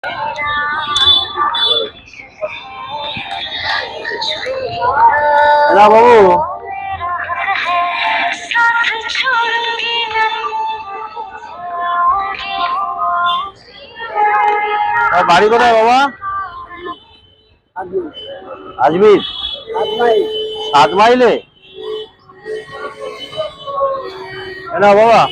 না বাবু, বাড়ি কোথায় বাবা? আজমির। 7 মাইলে? না বাবা,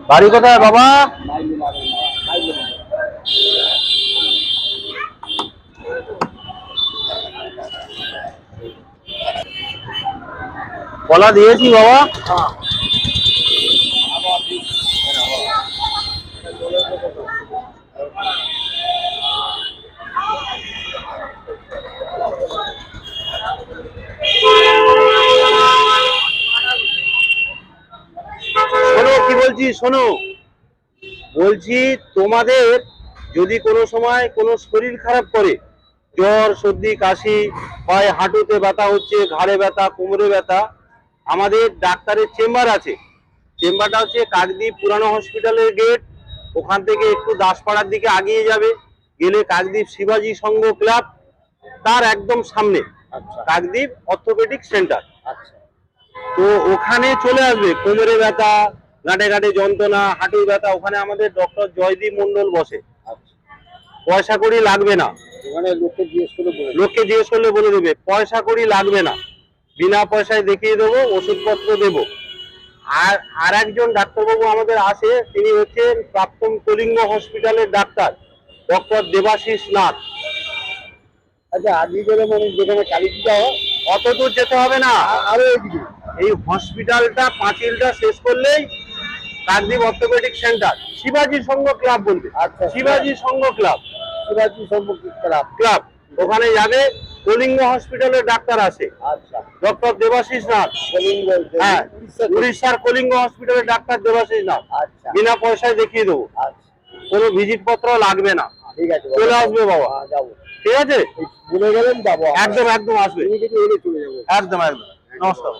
বাড়ি কোথায় বাবা? কলা দিয়েছি বাবা। শোনো কি বলছি, শোনো বলছি, তোমাদের যদি কোনো সময় কোনো শরীর খারাপ করে, জ্বর সর্দি কাশি হয়, হাঁটুতে ব্যথা হচ্ছে, ঘাড়ে ব্যথা, কোমরে ব্যথা, আমাদের ডাক্তারের চেম্বার আছে। চেম্বারটা হচ্ছে কাকদ্বীপ পুরানো হসপিটালের গেট, ওখান থেকে একটু দাসপাড়ার দিকে আগিয়ে যাবে, গেলে কাকদ্বীপ শিবাজি সংঘ ক্লাব, তার একদম সামনে কাকদ্বীপ অর্থোপেডিক সেন্টার। তো ওখানে চলে আসবে। কোমরে ব্যথা, গাঁটে গাঁটে যন্ত্রণা, হাঁটুর ব্যথা, ওখানে আমাদের ডক্টর জয়দীপ মন্ডল বসে। পয়সা কড়ি লাগবে না, লোককে জিজ্ঞেস করলে বলে দেবে। পয়সা কড়ি লাগবে না, বিনা পয়সায় দেখিয়ে দেবো, ওষুধপত্র দেবো। আর একজন ডাক্তারবাবু আমাদের আছে, তিনি হচ্ছেন প্রাক্তন কলিঙ্গ হসপিটালের ডাক্তার, ডক্টর দেবাশিস নাথ। আচ্ছা, আজকে গেলে মানে যেখানে কালী পূজা হয় অত দূর যেতে হবে না, আরো এদিকে এই হসপিটালটা পাঁচিলটা শেষ করলেই কাকদ্বীপ অর্থোপেডিক সেন্টার, শিবাজি সংঘ ক্লাব বলবে। আচ্ছা, শিবাজি সংঘ ক্লাব, শিবাজি সম্পর্কিত ক্লাব, ওখানে যাবে। কলিঙ্গ হসপিটালের ডাক্তার আছে, আচ্ছা, ডক্টর দেবাশিস নাথ। কলিঙ্গ, হ্যাঁ, উড়িষ্যার কলিঙ্গ হসপিটালের ডাক্তার দেবাশিস নাথ। আচ্ছা, বিনা পয়সায় দেখিয়ে দেবো, আচ্ছা, কোনো ভিজিট পত্র লাগবে না। ঠিক আছে, চলে আসবে বাবা। যাবো, ঠিক আছে, বলে গেলেন যাবো, একদম একদম আসবে, তুমি যদি এলে চলে যাবো। একদম একদম। নমস্কার।